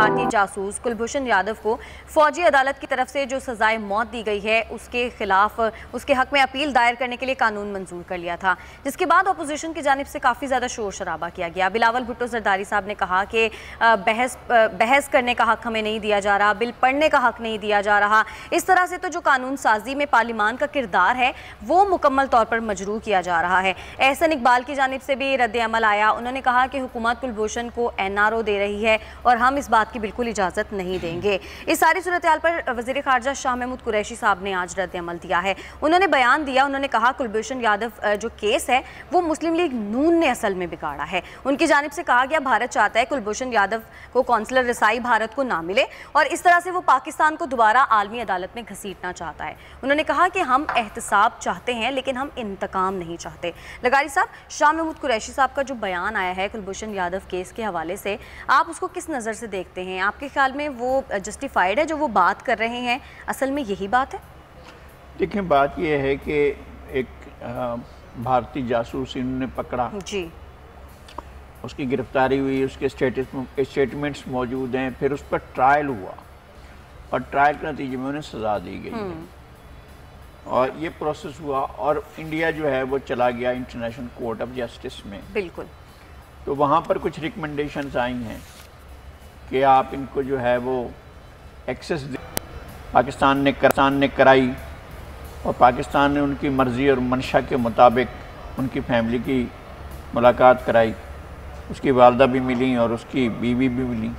भारतीय जासूस कुलभूषण यादव को फौजी अदालत की तरफ से जो सजाए मौत दी गई है उसके खिलाफ उसके हक में अपील दायर करने के लिए कानून मंजूर कर लिया था, जिसके बाद अपोजिशन की जानिब से काफ़ी ज़्यादा शोर शराबा किया गया। बिलावल भुट्टो जरदारी साहब ने कहा कि बहस करने का हक हमें नहीं दिया जा रहा, बिल पढ़ने का हक नहीं दिया जा रहा। इस तरह से तो जो कानून साजी में पार्लिमान का किरदार है वो मुकम्मल तौर पर मजरूह किया जा रहा है। एहसन इकबाल की जानिब से भी रद्द अमल आया। उन्होंने कहा कि हुकूमत कुलभूषण को NRO दे रही है और हम इस बात की बिल्कुल इजाज़त नहीं देंगे। इस सारी सूरत हाल पर वज़ीर ख़ारजा शाह महमूद कुरैशी साहब ने आज रद्द अमल दिया है। उन्होंने बयान दिया, उन्होंने कहा कुलभूषण यादव जो केस है वो मुस्लिम लीग नून ने असल में बिगाड़ा है। उनकी जानिब से कहा गया भारत चाहता है कुलभूषण यादव को कौंसलर रसाई भारत को ना मिले और इस तरह से वो पाकिस्तान को दोबारा आलमी अदालत में घसीटना चाहता है। उन्होंने कहा कि हम एहतसाब चाहते हैं लेकिन हम इंतकाम नहीं चाहते। लगारी साहब, शाह महमूद कुरैशी साहब का जो बयान आया है कुलभूषण यादव केस के हवाले से, आप उसको किस नज़र से देखते हैं? आपके ख्याल में वो जस्टिफाइड है जो वो बात कर रहे हैं? असल में यही बात है? देखिए, बात यह है कि एक भारतीय जासूस इन्होंने पकड़ा जी, उसकी गिरफ्तारी हुई, उसके स्टेटमेंट्स मौजूद हैं, फिर उस पर ट्रायल हुआ और ट्रायल के नतीजे में उन्हें सज़ा दी गई है और ये प्रोसेस हुआ और इंडिया जो है वो चला गया इंटरनेशनल कोर्ट ऑफ जस्टिस में। बिल्कुल। तो वहाँ पर कुछ रिकमेंडेशंस आई हैं कि आप इनको जो है वो एक्सेस दे। पाकिस्तान ने कराई और पाकिस्तान ने उनकी मर्ज़ी और मंशा के मुताबिक उनकी फैमिली की मुलाकात कराई। उसकी वालदा भी मिली और उसकी बीवी भी मिली।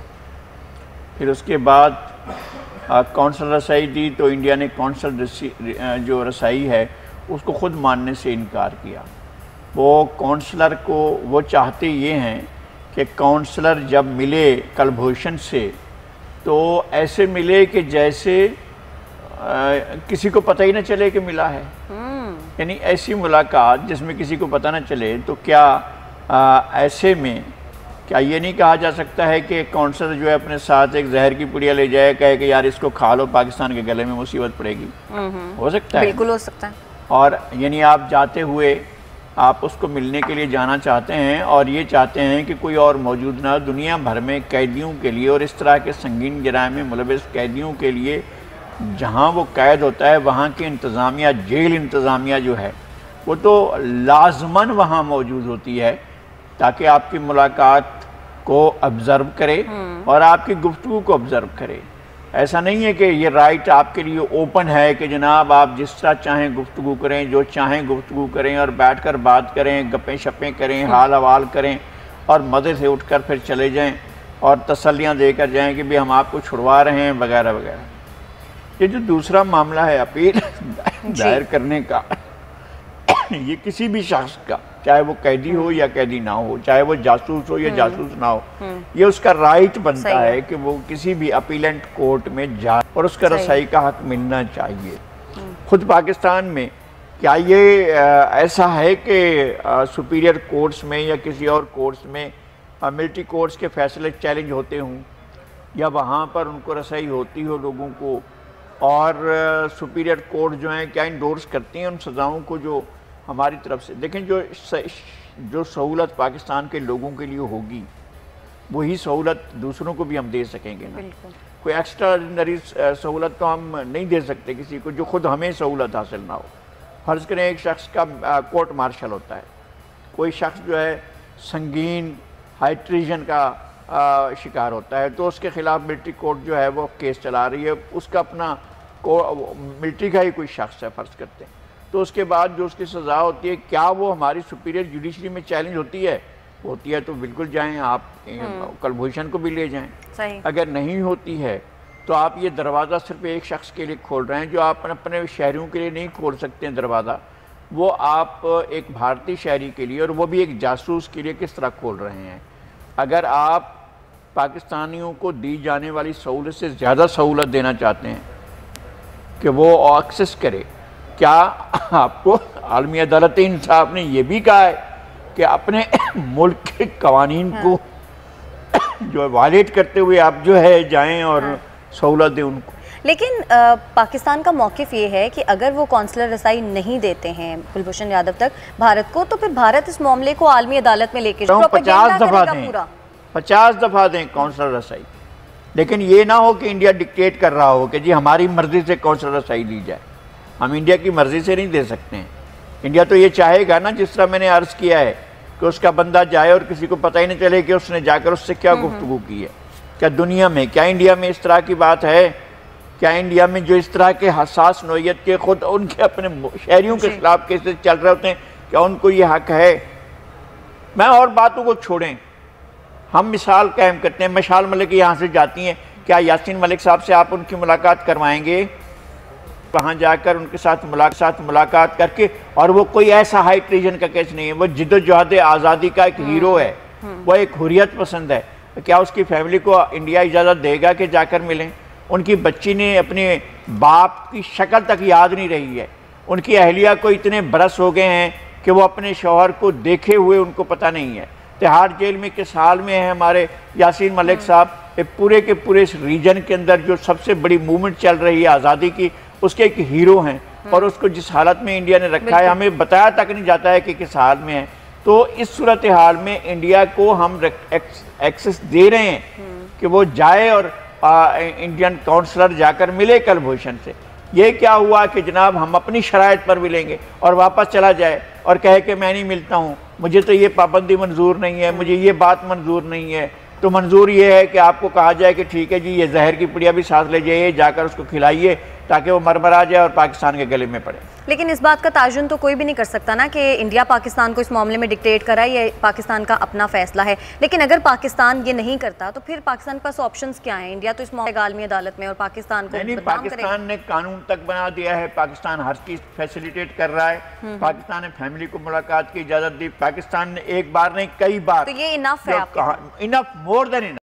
फिर उसके बाद कौंसल रसाई दी तो इंडिया ने कौंसल जो रसाई है उसको ख़ुद मानने से इनकार किया। वो कौंसलर को वो चाहते ये हैं कि कौंसलर जब मिले कुलभूषण से तो ऐसे मिले कि जैसे किसी को पता ही ना चले कि मिला है। यानी ऐसी मुलाकात जिसमें किसी को पता ना चले। तो क्या ऐसे में क्या ये नहीं कहा जा सकता है कि कौंसलर जो है अपने साथ एक जहर की पुड़िया ले जाए, कहे कि यार इसको खा लो, पाकिस्तान के गले में मुसीबत पड़ेगी? हो सकता है, बिल्कुल हो सकता है। और यानी आप जाते हुए आप उसको मिलने के लिए जाना चाहते हैं और ये चाहते हैं कि कोई और मौजूद ना। दुनिया भर में कैदियों के लिए और इस तरह के संगीन जराइम में मुलविस कैदियों के लिए जहाँ वो कैद होता है वहाँ की इंतज़ामिया, जेल इंतज़ामिया जो है वो तो लाजमन वहाँ मौजूद होती है ताकि आपकी मुलाकात को ऑब्ज़र्व करे और आपकी गुफ्तगू को ऑब्ज़र्व करे। ऐसा नहीं है कि ये राइट आपके लिए ओपन है कि जनाब आप जिस तरह चाहें गुफ्तगू करें, जो चाहें गुफ्तगू करें और बैठकर बात करें, गप्पें शप्पें करें, हाल हवाल करें और मज़े से उठकर फिर चले जाएं और तसल्लियां देकर जाएं कि भी हम आपको छुड़वा रहे हैं वगैरह वगैरह। ये जो दूसरा मामला है अपील दायर करने का, ये किसी भी शख्स का, चाहे वो कैदी हो या कैदी ना हो, चाहे वो जासूस हो या जासूस ना हो, ये उसका राइट बनता है कि वो किसी भी अपीलेंट कोर्ट में जाए और उसका रसाई का हक मिलना चाहिए। खुद पाकिस्तान में क्या ये ऐसा है कि सुपीरियर कोर्ट्स में या किसी और कोर्ट्स में मिलिट्री कोर्ट्स के फैसले चैलेंज होते हों या वहाँ पर उनको रसाई होती हो लोगों को, और सुपीरियर कोर्ट जो हैं क्या इंडोर्स करती हैं उन सज़ाओं को जो हमारी तरफ से? देखें, जो सहूलत पाकिस्तान के लोगों के लिए होगी वही सहूलत दूसरों को भी हम दे सकेंगे ना। कोई एक्स्ट्राऑर्डिनरी सहूलत तो हम नहीं दे सकते किसी को जो खुद हमें सहूलत हासिल ना हो। फ़र्ज़ करें एक शख्स का कोर्ट मार्शल होता है, कोई शख्स जो है संगीन हाई ट्रीजन का शिकार होता है तो उसके ख़िलाफ़ मिलिट्री कोर्ट जो है वो केस चला रही है, उसका अपना मिलिट्री का ही कोई शख्स है फ़र्ज़ करते हैं, तो उसके बाद जो उसकी सज़ा होती है क्या वो हमारी सुपीरियर जुडिशरी में चैलेंज होती है? होती है तो बिल्कुल जाएं, आप कुलभूषण को भी ले जाएं। सही। अगर नहीं होती है तो आप ये दरवाज़ा सिर्फ एक शख्स के लिए खोल रहे हैं जो आप अपने शहरियों के लिए नहीं खोल सकते हैं दरवाज़ा, वो आप एक भारतीय शहरी के लिए और वो भी एक जासूस के लिए किस तरह खोल रहे हैं? अगर आप पाकिस्तानियों को दी जाने वाली सहूलत से ज़्यादा सहूलत देना चाहते हैं कि वो एक्सेस करे, क्या आपको आलमी अदालत इंसाफ ने यह भी कहा है कि अपने मुल्क के कवानीन को जो है वायलेट करते हुए आप जो है जाएं और सहूलत दें उनको? लेकिन पाकिस्तान का मौक़िफ़ ये है कि अगर वो कौंसलर रसाई नहीं देते हैं कुलभूषण यादव तक भारत को, तो फिर भारत इस मामले को आलमी अदालत में लेके 50 दफ़ा दें कौंसलर रसाई। लेकिन ये ना हो कि इंडिया डिक्टेट कर रहा हो कि जी हमारी मर्जी से कौन सा रसाई दी जाए। हम इंडिया की मर्जी से नहीं दे सकते हैं। इंडिया तो ये चाहेगा ना, जिस तरह मैंने अर्ज़ किया है, कि उसका बंदा जाए और किसी को पता ही नहीं चले कि उसने जाकर उससे क्या गुफ्तगू की है। क्या दुनिया में, क्या इंडिया में इस तरह की बात है? क्या इंडिया में जो इस तरह के हसास नौयत के खुद उनके अपने शहरियों के खिलाफ केसेस चल रहे होते हैं, क्या उनको ये हक है? मैं और बातों को छोड़ें, हम मिसाल कायम करते हैं। मशाल मलिक यहाँ से जाती हैं, क्या यासीन मलिक साहब से आप उनकी मुलाकात करवाएंगे? वहाँ जाकर उनके साथ मुलाकात करके, और वो कोई ऐसा हाई ट्रीजन का केस नहीं है, वो जिद्दोजहद आज़ादी का एक हीरो है, वो एक हुर्रियत पसंद है। क्या उसकी फैमिली को इंडिया इजाज़त देगा कि जाकर मिलें? उनकी बच्ची ने अपने बाप की शक्ल तक याद नहीं रही है। उनकी अहलिया को इतने बरस हो गए हैं कि वो अपने शौहर को देखे हुए उनको पता नहीं है। तिहाड़ जेल में किस हाल में है हमारे यासीन मलिक साहब? पूरे के पूरे इस रीजन के अंदर जो सबसे बड़ी मूवमेंट चल रही है आज़ादी की, उसके एक हीरो हैं, और उसको जिस हालत में इंडिया ने रखा है, हमें बताया तक नहीं जाता है कि किस हाल में है। तो इस सूरत हाल में इंडिया को हम एक्सेस दे रहे हैं कि वो जाए और इंडियन काउंसलर जाकर मिले कलभूषण से। ये क्या हुआ कि जनाब हम अपनी शराइत पर मिलेंगे और वापस चला जाए और कहे कि मैं नहीं मिलता हूँ, मुझे तो ये पाबंदी मंजूर नहीं है, मुझे ये बात मंजूर नहीं है। तो मंजूर ये है कि आपको कहा जाए कि ठीक है जी, ये जहर की पुड़िया भी साथ ले जाइए, जाकर उसको खिलाइए ताकि वो मरमरा जाए और पाकिस्तान के गले में पड़े। लेकिन इस बात का ताजुन तो कोई भी नहीं कर सकता ना कि इंडिया पाकिस्तान को इस मामले में डिक्टेट करा, ये पाकिस्तान का अपना फैसला है। लेकिन अगर पाकिस्तान ये नहीं करता तो फिर पाकिस्तान के पास ऑप्शंस क्या हैं? इंडिया तो इस मामले आलमी अदालत में और पाकिस्तान को नहीं, पाकिस्तान ने कानून तक बना दिया है, पाकिस्तान हर चीज फैसिलिटेट कर रहा है। पाकिस्तान ने फैमिली को मुलाकात की इजाजत दी, पाकिस्तान ने एक बार नहीं कई बार। तो ये इनफ है आपके? Enough, more than enough.